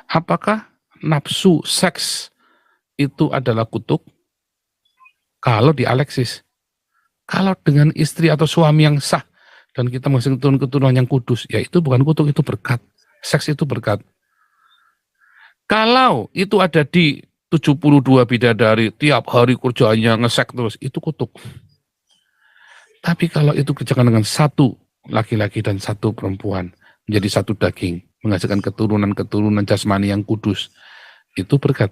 Apakah nafsu seks itu adalah kutuk? Kalau di Alexis. Kalau dengan istri atau suami yang sah dan kita menghasilkan keturunan yang kudus, ya itu bukan kutuk, itu berkat. Seks itu berkat. Kalau itu ada di 72 bidadari, tiap hari kerjanya ngesek terus, itu kutuk. Tapi kalau itu kerjakan dengan satu laki-laki dan satu perempuan, menjadi satu daging, menghasilkan keturunan-keturunan jasmani yang kudus, itu berkat.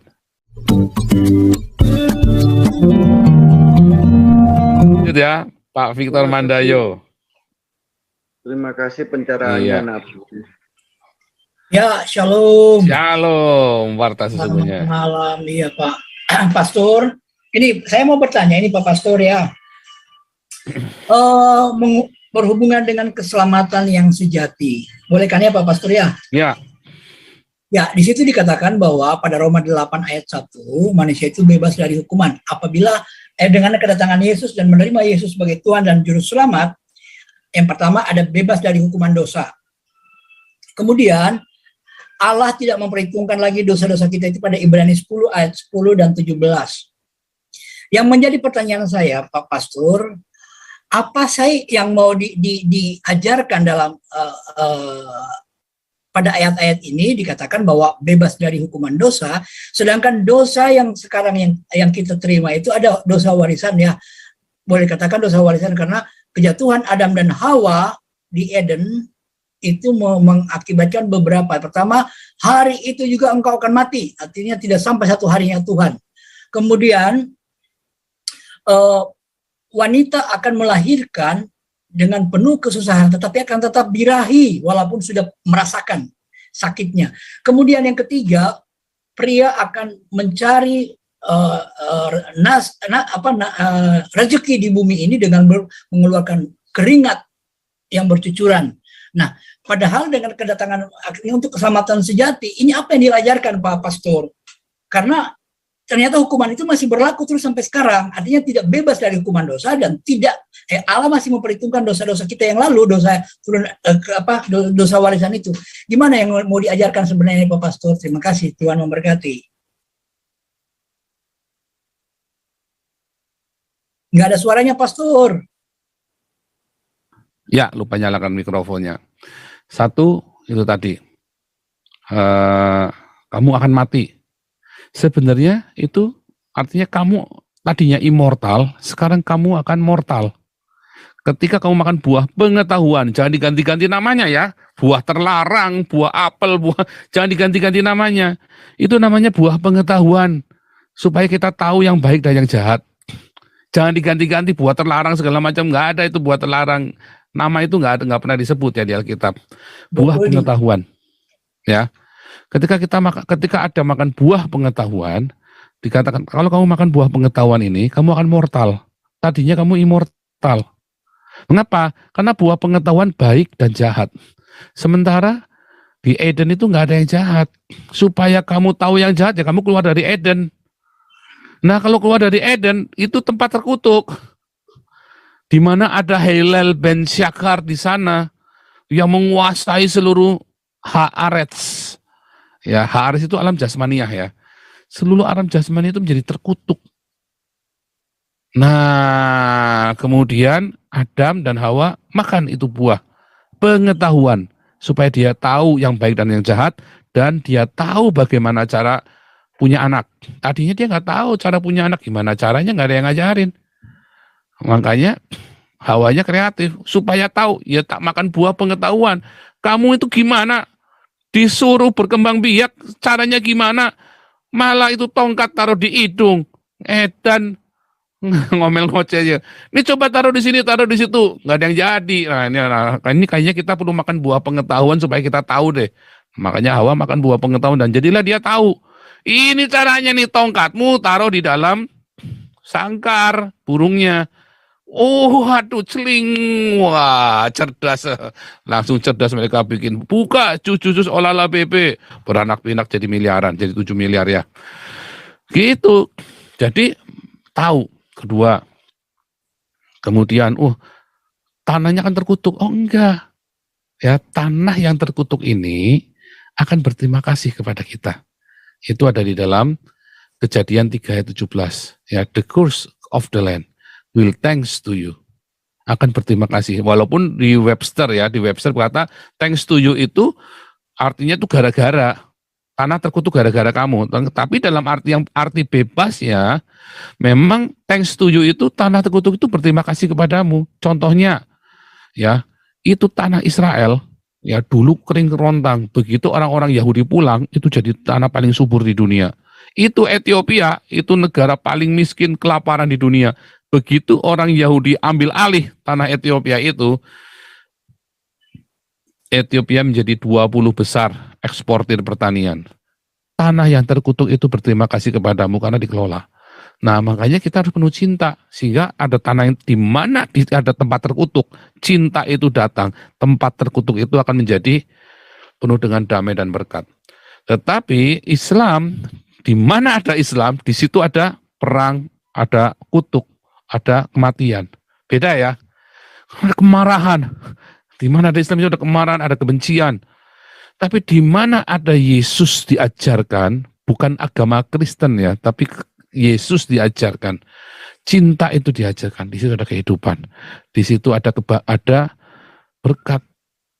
Itu ya, Pak Victor Mandayo. Terima kasih pencerahannya, Nabi. Ya, shalom. Shalom, warta sesungguhnya. Malam, iya Pak Pastor. Ini saya mau bertanya ini Pak Pastor ya. Berhubungan dengan keselamatan yang sejati. Bolehkan ya Pak Pastor ya? Ya. Ya, di situ dikatakan bahwa pada Roma 8 ayat 1, manusia itu bebas dari hukuman. Apabila dengan kedatangan Yesus dan menerima Yesus sebagai Tuhan dan Juru Selamat, yang pertama ada bebas dari hukuman dosa. Kemudian, Allah tidak memperhitungkan lagi dosa-dosa kita itu pada Ibrani 10 ayat 10 dan 17. Yang menjadi pertanyaan saya, Pak Pastor, apa saya yang mau diajarkan dalam pada ayat-ayat ini dikatakan bahwa bebas dari hukuman dosa, sedangkan dosa yang sekarang yang kita terima itu ada dosa warisan ya. Boleh katakan dosa warisan karena kejatuhan Adam dan Hawa di Eden itu mengakibatkan beberapa. Pertama, hari itu juga engkau akan mati, artinya tidak sampai satu harinya Tuhan. Kemudian wanita akan melahirkan dengan penuh kesusahan, tetapi akan tetap birahi walaupun sudah merasakan sakitnya. Kemudian yang ketiga, pria akan mencari rezeki di bumi ini dengan mengeluarkan keringat yang bercucuran. Nah, padahal dengan kedatangan akhirnya untuk keselamatan sejati, ini apa yang diajarkan Pak Pastor? Karena ternyata hukuman itu masih berlaku terus sampai sekarang, artinya tidak bebas dari hukuman dosa dan tidak Allah masih memperhitungkan dosa-dosa kita yang lalu, dosa warisan itu. Gimana yang mau diajarkan sebenarnya Pak Pastor? Terima kasih, Tuhan memberkati. Nggak ada suaranya Pastor. Ya, lupa nyalakan mikrofonnya. Satu, itu tadi. Kamu akan mati. Sebenarnya itu artinya kamu tadinya immortal, sekarang kamu akan mortal. Ketika kamu makan buah pengetahuan, jangan diganti-ganti namanya ya. Buah terlarang, buah apel, jangan diganti-ganti namanya. Itu namanya buah pengetahuan. Supaya kita tahu yang baik dan yang jahat. Jangan diganti-ganti buah terlarang segala macam, nggak ada itu buah terlarang. Nama itu nggak pernah disebut ya di Alkitab. Buah pengetahuan. Ya. Ketika ada makan buah pengetahuan, dikatakan kalau kamu makan buah pengetahuan ini, kamu akan mortal. Tadinya kamu immortal. Mengapa? Karena buah pengetahuan baik dan jahat. Sementara di Eden itu nggak ada yang jahat. Supaya kamu tahu yang jahat, ya kamu keluar dari Eden. Nah, kalau keluar dari Eden, itu tempat terkutuk. Di mana ada Hillel ben Syakar di sana yang menguasai seluruh Haaretz. Ya, Haaretz itu alam jasmaniah ya. Seluruh alam jasmani itu menjadi terkutuk. Nah, kemudian Adam dan Hawa makan itu buah pengetahuan supaya dia tahu yang baik dan yang jahat dan dia tahu bagaimana cara punya anak. Tadinya dia nggak tahu cara punya anak, gimana caranya, nggak ada yang ngajarin. Makanya Hawanya kreatif supaya tahu, ya tak makan buah pengetahuan. Kamu itu gimana? Disuruh berkembang biak, caranya gimana? Malah itu tongkat taruh di hidung. Edan ngomel ngoceh aja. Ini coba taruh di sini, taruh di situ, nggak ada yang jadi. Nah, ini kayaknya kita perlu makan buah pengetahuan supaya kita tahu deh. Makanya Hawa makan buah pengetahuan dan jadilah dia tahu. Ini caranya nih, tongkatmu taruh di dalam sangkar burungnya. Oh, aduh, celing. Wah, cerdas. Langsung cerdas mereka bikin. Buka, jus olahlah BP. Beranak pinak jadi miliaran, jadi 7 miliar ya. Gitu. Jadi, tahu. Kedua. Kemudian, tanahnya kan terkutuk. Oh, enggak. Ya, tanah yang terkutuk ini akan berterima kasih kepada kita. Itu ada di dalam Kejadian 3 ayat 17. Ya, the curse of the land will thanks to you. Akan berterima kasih. Walaupun di Webster berkata thanks to you itu artinya itu gara-gara. Tanah terkutuk gara-gara kamu. Tapi dalam arti bebas ya, memang thanks to you itu tanah terkutuk itu berterima kasih kepadamu. Contohnya ya, itu tanah Israel ya dulu kering kerontang. Begitu orang-orang Yahudi pulang, itu jadi tanah paling subur di dunia. Itu Ethiopia, itu negara paling miskin, kelaparan di dunia. Begitu orang Yahudi ambil alih tanah Ethiopia itu, Ethiopia menjadi 20 besar eksportir pertanian. Tanah yang terkutuk itu berterima kasih kepadamu karena dikelola. Nah, makanya kita harus penuh cinta, sehingga ada tanah yang di mana ada tempat terkutuk, cinta itu datang, tempat terkutuk itu akan menjadi penuh dengan damai dan berkat. Tetapi Islam, di mana ada Islam, di situ ada perang, ada kutuk, ada kematian. Beda ya. Ada kemarahan. Di mana ada Islam itu ada kemarahan, ada kebencian. Tapi di mana ada Yesus diajarkan, bukan agama Kristen ya, tapi Yesus diajarkan. Cinta itu diajarkan. Di situ ada kehidupan. Di situ ada berkat.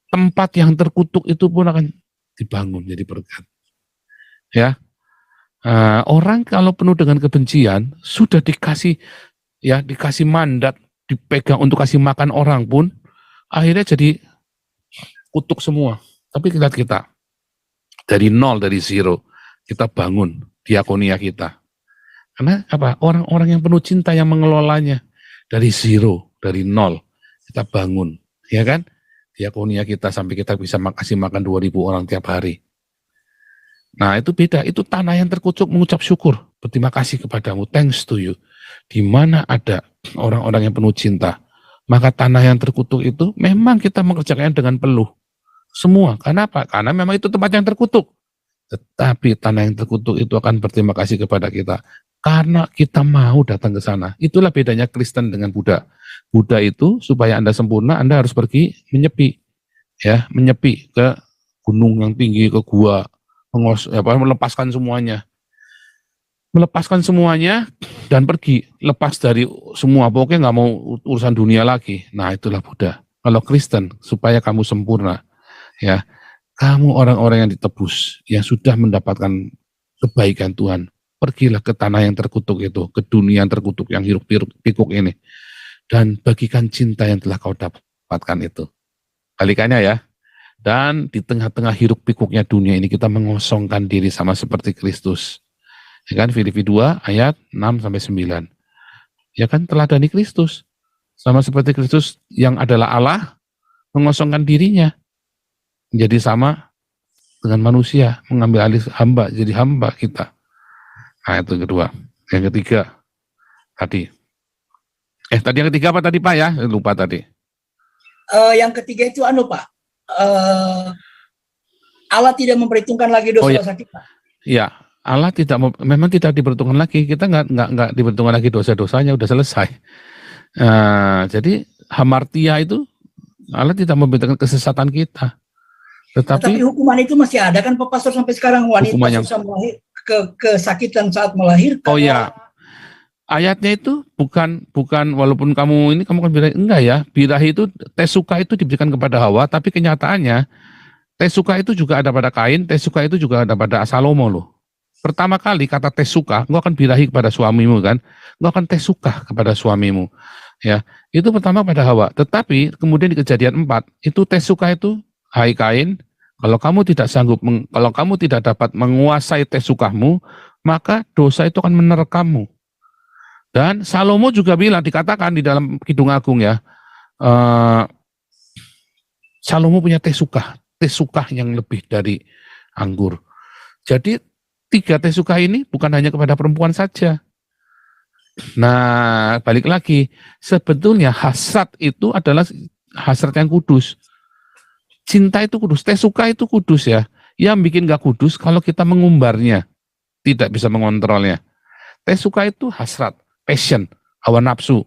Tempat yang terkutuk itu pun akan dibangun jadi berkat. Ya. Orang kalau penuh dengan kebencian sudah dikasih mandat, dipegang untuk kasih makan orang pun akhirnya jadi kutuk semua. Tapi lihat kita dari nol, dari zero kita bangun diakonia kita. Karena apa? Orang-orang yang penuh cinta yang mengelolanya dari zero, dari nol kita bangun, ya kan? Diakonia kita sampai kita bisa kasih makan 2.000 orang tiap hari. Nah itu beda, itu tanah yang terkutuk mengucap syukur, berterima kasih kepadamu, thanks to you. Di mana ada orang-orang yang penuh cinta, maka tanah yang terkutuk itu memang kita mengerjakan dengan peluh. Semua, karena apa? Karena memang itu tempat yang terkutuk. Tetapi tanah yang terkutuk itu akan berterima kasih kepada kita. Karena kita mau datang ke sana. Itulah bedanya Kristen dengan Buddha. Buddha itu supaya Anda sempurna, Anda harus pergi menyepi. Ya, menyepi ke gunung yang tinggi, ke gua. Melepaskan semuanya dan pergi, lepas dari semua, pokoknya nggak mau urusan dunia lagi. Nah itulah Buddha. Kalau Kristen supaya kamu sempurna, ya kamu orang-orang yang ditebus, yang sudah mendapatkan kebaikan Tuhan, pergilah ke tanah yang terkutuk itu, ke dunia yang terkutuk yang hiruk pikuk ini, dan bagikan cinta yang telah kau dapatkan itu. Kalikannya ya. Dan di tengah-tengah hiruk pikuknya dunia ini kita mengosongkan diri sama seperti Kristus. Ya kan, Filipi 2 ayat 6-9. Ya kan, teladani Kristus. Sama seperti Kristus yang adalah Allah, mengosongkan dirinya. Menjadi sama dengan manusia, mengambil alih hamba, jadi hamba kita. Nah itu kedua. Yang ketiga, tadi. Tadi yang ketiga apa tadi Pak ya? Lupa tadi. Yang ketiga itu Pak. Allah tidak memperhitungkan lagi dosa-dosa kita. Iya, Allah memang tidak diperhitungkan lagi. Kita nggak diperhitungkan lagi dosa-dosanya, udah selesai. Jadi hamartia itu Allah tidak memperhitungkan kesesatan kita. Tetapi hukuman itu masih ada kan Pak Pastor sampai sekarang, wanita susah melahir, kesakitan saat melahirkan. Oh ya. Ayatnya itu bukan walaupun kamu kan birahi, enggak ya, birahi itu tesuka itu diberikan kepada Hawa, tapi kenyataannya tesuka itu juga ada pada Kain, tesuka itu juga ada pada Salomo loh. Pertama kali kata tesuka, engkau akan birahi kepada suamimu kan, engkau akan tesuka kepada suamimu. Ya, itu pertama pada Hawa. Tetapi kemudian di Kejadian 4 itu tesuka itu, hai Kain, kalau kamu tidak dapat menguasai tesukahmu, maka dosa itu akan menerkammu. Dan Salomo juga bilang, dikatakan di dalam Kidung Agung ya, Salomo punya tesukah yang lebih dari anggur. Jadi 3 tesukah ini bukan hanya kepada perempuan saja. Nah, balik lagi, sebetulnya hasrat itu adalah hasrat yang kudus. Cinta itu kudus, tesukah itu kudus ya. Yang bikin gak kudus kalau kita mengumbarnya, tidak bisa mengontrolnya. Tesukah itu hasrat. Passion, hawa nafsu.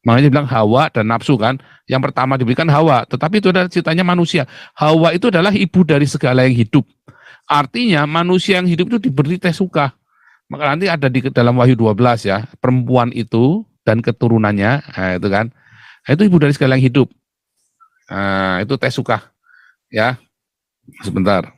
Makanya bilang Hawa dan nafsu kan. Yang pertama diberikan Hawa, tetapi itu adalah ceritanya manusia. Hawa itu adalah ibu dari segala yang hidup. Artinya manusia yang hidup itu diberi tesuka. Maka nanti ada di dalam Wahyu 12 ya, perempuan itu dan keturunannya, nah, itu kan. Nah, itu ibu dari segala yang hidup. Nah, itu tesuka ya. Sebentar.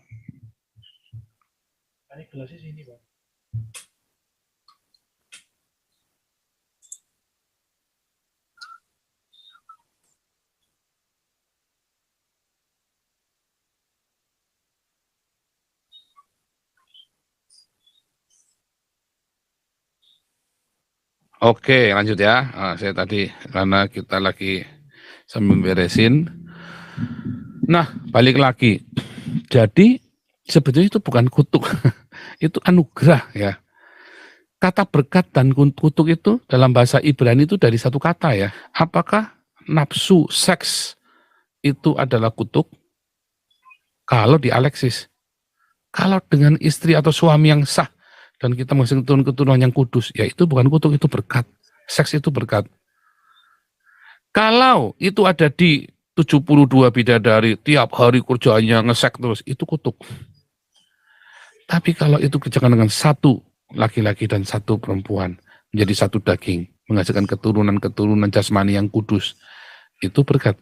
Oke, lanjut ya. Saya tadi karena kita lagi sambil beresin. Nah, balik lagi. Jadi sebetulnya itu bukan kutuk, itu anugerah ya. Kata berkat dan kutuk itu dalam bahasa Ibrani itu dari satu kata ya. Apakah nafsu seks itu adalah kutuk? Kalau di Alexis, kalau dengan istri atau suami yang sah dan kita menghasilkan keturunan yang kudus, ya itu bukan kutuk, itu berkat. Seks itu berkat. Kalau itu ada di 72 bidadari, tiap hari kerjanya ngesek terus, itu kutuk. Tapi kalau itu kerjakan dengan satu laki-laki dan satu perempuan, menjadi satu daging, menghasilkan keturunan-keturunan jasmani yang kudus, itu berkat.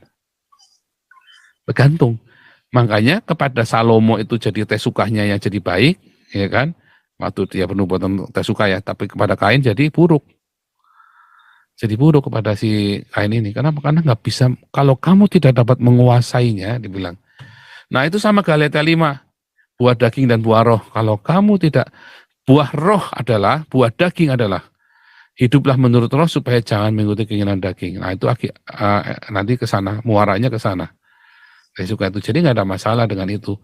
Bergantung. Makanya kepada Salomo itu jadi tesukahnya yang jadi baik, ya kan? Waktu dia penubuatan tesuka ya, tapi kepada Kain jadi buruk. Jadi buruk kepada si Kain ini. Karena nggak bisa, kalau kamu tidak dapat menguasainya, dibilang. Nah itu sama Galatia 5, buah daging dan buah roh. Kalau kamu tidak, buah roh adalah, buah daging adalah, hiduplah menurut roh supaya jangan mengikuti keinginan daging. Nah itu nanti ke sana, muaranya ke sana. Tesuka itu, jadi nggak ada masalah dengan itu.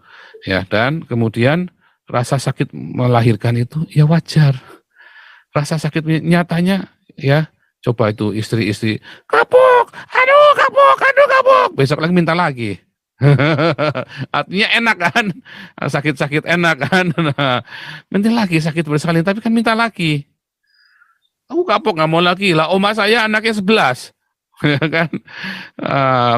Ya, dan kemudian rasa sakit melahirkan itu ya wajar. Rasa sakit nyatanya ya, coba itu istri-istri kapok, aduh kapok, besok lagi minta lagi. Artinya enak kan, sakit-sakit enak kan. Minta lagi sakit bersekali, tapi kan minta lagi. Aku kapok nggak mau lagi lah, oma saya anaknya 11. Kan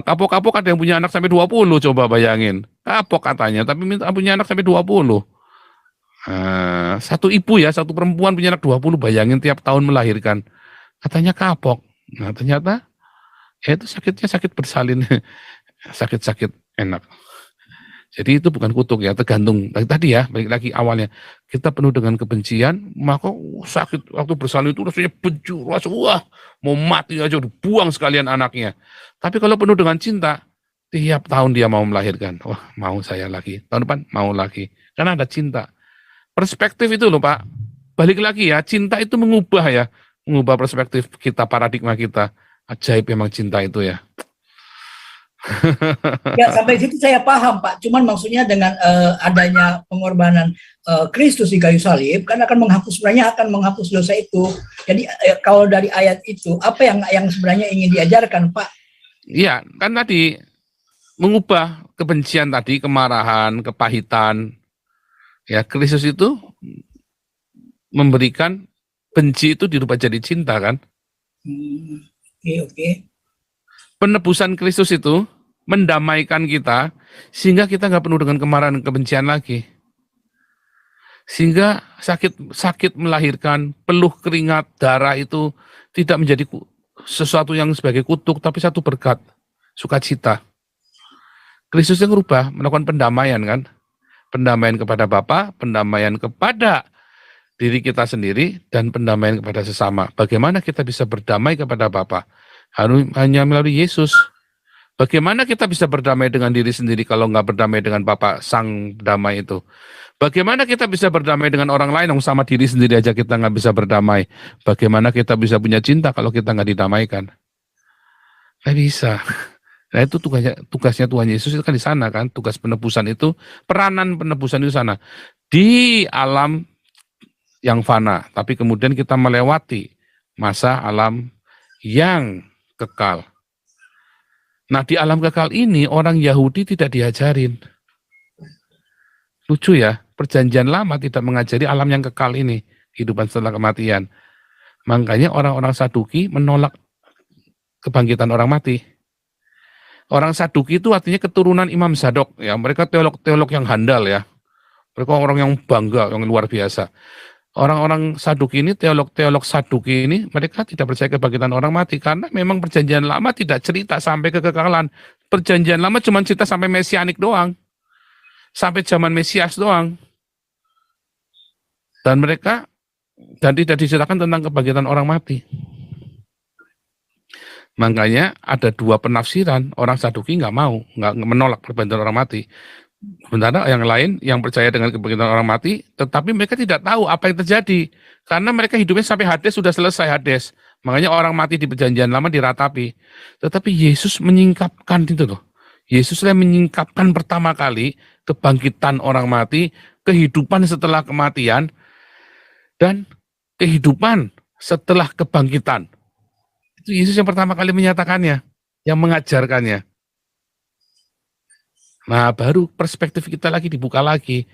kapok-kapok ada yang punya anak sampai 20, coba bayangin. Kapok katanya, tapi punya anak sampai 20. Satu ibu ya, satu perempuan punya anak 20, bayangin tiap tahun melahirkan. Katanya kapok. Nah, ternyata ya itu sakitnya sakit bersalin. Sakit-sakit enak. Jadi itu bukan kutuk ya, tergantung. Tadi ya, balik lagi awalnya. Kita penuh dengan kebencian, maka sakit waktu bersalin itu rasanya benci, wah, mau mati aja, dibuang sekalian anaknya. Tapi kalau penuh dengan cinta, tiap tahun dia mau melahirkan. Wah, mau saya lagi. Tahun depan mau lagi. Karena ada cinta. Perspektif itu loh Pak. Balik lagi ya, cinta itu mengubah ya. Mengubah perspektif kita, paradigma kita. Ajaib memang cinta itu ya. Ya sampai situ saya paham Pak. Cuman maksudnya dengan adanya pengorbanan Kristus di kayu salib kan sebenarnya akan menghapus dosa itu. Jadi kalau dari ayat itu apa yang sebenarnya ingin diajarkan Pak? Iya kan tadi mengubah kebencian tadi, kemarahan, kepahitan. Ya Kristus itu memberikan benci itu dirubah jadi cinta kan? Oke. Penebusan Kristus itu mendamaikan kita sehingga kita nggak penuh dengan kemarahan dan kebencian lagi. Sehingga sakit melahirkan, peluh keringat, darah itu tidak menjadi sesuatu yang sebagai kutuk, tapi satu berkat, sukacita. Kristus yang merubah, melakukan pendamaian kan? Pendamaian kepada Bapa, pendamaian kepada diri kita sendiri, dan pendamaian kepada sesama. Bagaimana kita bisa berdamai kepada Bapa? Hanya melalui Yesus. Bagaimana kita bisa berdamai dengan diri sendiri kalau nggak berdamai dengan Bapa Sang Damai itu? Bagaimana kita bisa berdamai dengan orang lain yang sama diri sendiri aja kita nggak bisa berdamai? Bagaimana kita bisa punya cinta kalau kita nggak didamaikan? Nggak bisa. Nah itu tugasnya Tuhan Yesus itu kan di sana kan, tugas penebusan itu, peranan penebusan itu sana. Di alam yang fana, tapi kemudian kita melewati masa alam yang kekal. Nah di alam kekal ini orang Yahudi tidak diajarin. Lucu ya, perjanjian lama tidak mengajari alam yang kekal ini, kehidupan setelah kematian. Makanya orang-orang Saduki menolak kebangkitan orang mati. Orang Saduki itu artinya keturunan Imam Zadok ya, mereka teolog-teolog yang handal ya. Mereka orang yang bangga, yang luar biasa. Orang-orang Saduki ini, teolog-teolog Saduki ini, mereka tidak percaya kebangkitan orang mati karena memang perjanjian lama tidak cerita sampai kekekalan. Perjanjian lama cuma cerita sampai mesianik doang, sampai zaman Mesias doang. Dan mereka tidak diceritakan tentang kebangkitan orang mati. Makanya ada dua penafsiran. Orang Saduki nggak menolak kebangkitan orang mati. Sementara yang lain yang percaya dengan kebangkitan orang mati, tetapi mereka tidak tahu apa yang terjadi. Karena mereka hidupnya sampai Hades sudah selesai Hades. Makanya orang mati di perjanjian lama diratapi. Tetapi Yesus menyingkapkan itu loh. Yesuslah menyingkapkan pertama kali kebangkitan orang mati, kehidupan setelah kematian, dan kehidupan setelah kebangkitan. Itu Yesus yang pertama kali menyatakannya, yang mengajarkannya. Nah, baru perspektif kita lagi dibuka lagi.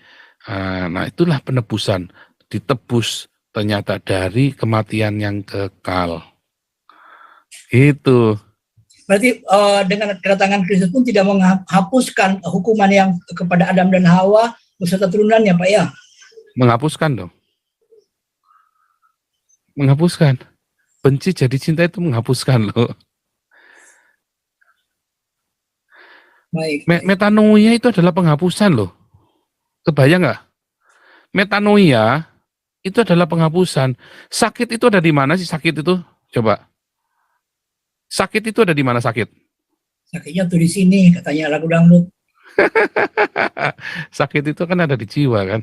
Nah, itulah penebusan. Ditebus ternyata dari kematian yang kekal. Itu. Berarti dengan kedatangan Kristus pun tidak menghapuskan hukuman yang kepada Adam dan Hawa beserta turunannya, Pak ya? Menghapuskan dong. Menghapuskan. Benci jadi cinta itu menghapuskan loh. Baik. Metanoia itu adalah penghapusan loh. Kebayang nggak? Metanoia itu adalah penghapusan. Sakit itu ada di mana sih sakit itu? Coba. Sakit itu ada di mana sakit? Sakitnya tuh di sini, katanya lagu dangdut. Sakit itu kan ada di jiwa kan?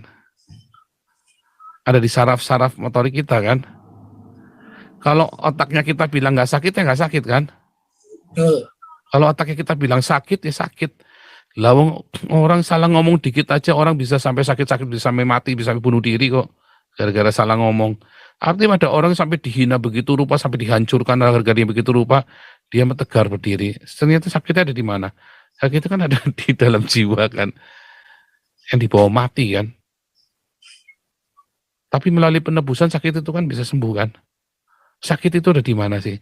Ada di saraf-saraf motorik kita kan? Kalau otaknya kita bilang nggak sakit ya nggak sakit kan? Betul. Kalau otaknya kita bilang sakit ya sakit. Lawang orang salah ngomong dikit aja orang bisa sampai sakit-sakit, bisa sampai mati, bisa sampai bunuh diri kok. Gara-gara salah ngomong. Artinya ada orang sampai dihina begitu rupa, sampai dihancurkan gara-gara dia begitu rupa, dia tegar berdiri. Ternyata sakitnya ada di mana? Sakit itu kan ada di dalam jiwa kan. Yang dibawa mati kan. Tapi melalui penebusan sakit itu kan bisa sembuh kan. Sakit itu ada di mana sih?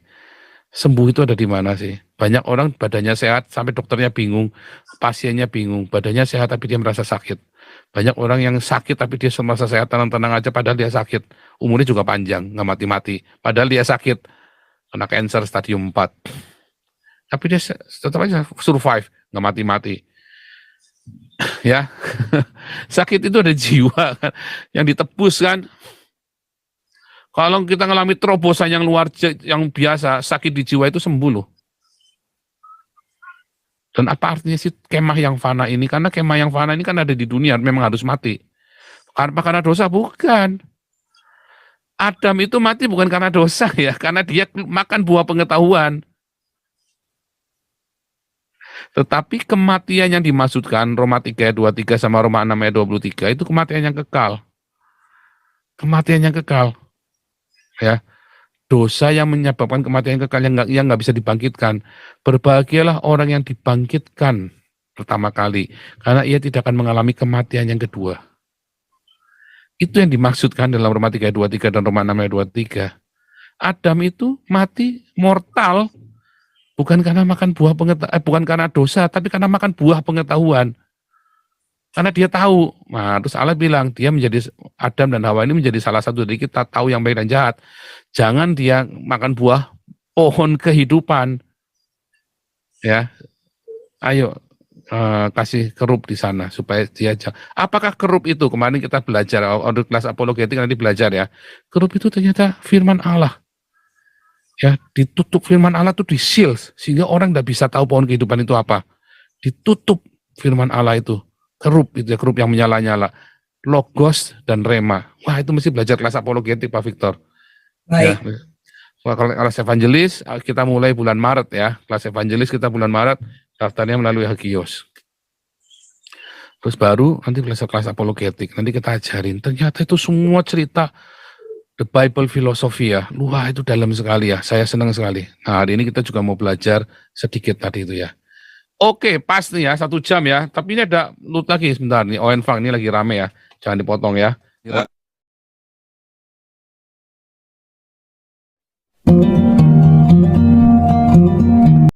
Sembuh itu ada di mana sih? Banyak orang badannya sehat sampai dokternya bingung, pasiennya bingung, badannya sehat tapi dia merasa sakit. Banyak orang yang sakit tapi dia merasa sehat tenang-tenang aja padahal dia sakit. Umurnya juga panjang, nggak mati-mati. Padahal dia sakit, kena cancer stadium 4. Tapi dia tetap aja survive, nggak mati-mati. Ya, sakit itu ada jiwa kan, yang ditebus kan. Kalau kita ngalami terobosan yang yang biasa, sakit di jiwa itu sembuh loh. Dan apa artinya sih kemah yang fana ini? Karena kemah yang fana ini kan ada di dunia, memang harus mati. Karena dosa? Bukan. Adam itu mati bukan karena dosa ya, karena dia makan buah pengetahuan. Tetapi kematian yang dimaksudkan, Roma 3 ayat 23 sama Roma 6 ayat 23, itu kematian yang kekal. Kematian yang kekal. Ya, dosa yang menyebabkan kematian kekal yang nggak bisa dibangkitkan. Berbahagialah orang yang dibangkitkan pertama kali, karena ia tidak akan mengalami kematian yang kedua. Itu yang dimaksudkan dalam Roma 3 ayat 23 dan Roma 6 ayat 23. Adam itu mati mortal bukan karena makan buah bukan karena dosa, tapi karena makan buah pengetahuan. Karena dia tahu, nah terus Allah bilang dia menjadi Adam dan Hawa ini menjadi salah satu dari kita tahu yang baik dan jahat. Jangan dia makan buah pohon kehidupan, ya. Ayo kasih kerup di sana supaya dia. Apakah kerup itu kemarin kita belajar untuk kelas apologetik nanti belajar ya. Kerup itu ternyata firman Allah. Ya, ditutup firman Allah itu di-seal sehingga orang tidak bisa tahu pohon kehidupan itu apa. Ditutup firman Allah itu. Kerup itu ya, kerup yang menyala-nyala. Logos dan rema. Wah, itu mesti belajar kelas apologetik Pak Victor. Baik. Ya. Kelas evangelis kita mulai bulan Maret ya. Kelas evangelis kita bulan Maret, daftarnya melalui Hagios. Terus baru nanti belajar kelas apologetik. Nanti kita ajarin. Ternyata itu semua cerita The Bible Philosophy ya. Wah, itu dalam sekali ya. Saya senang sekali. Nah, hari ini kita juga mau belajar sedikit tadi itu ya. Oke, pas nih ya, 1 jam ya. Tapi ini ada loot lagi sebentar nih. Oenfang ini lagi rame ya. Jangan dipotong ya.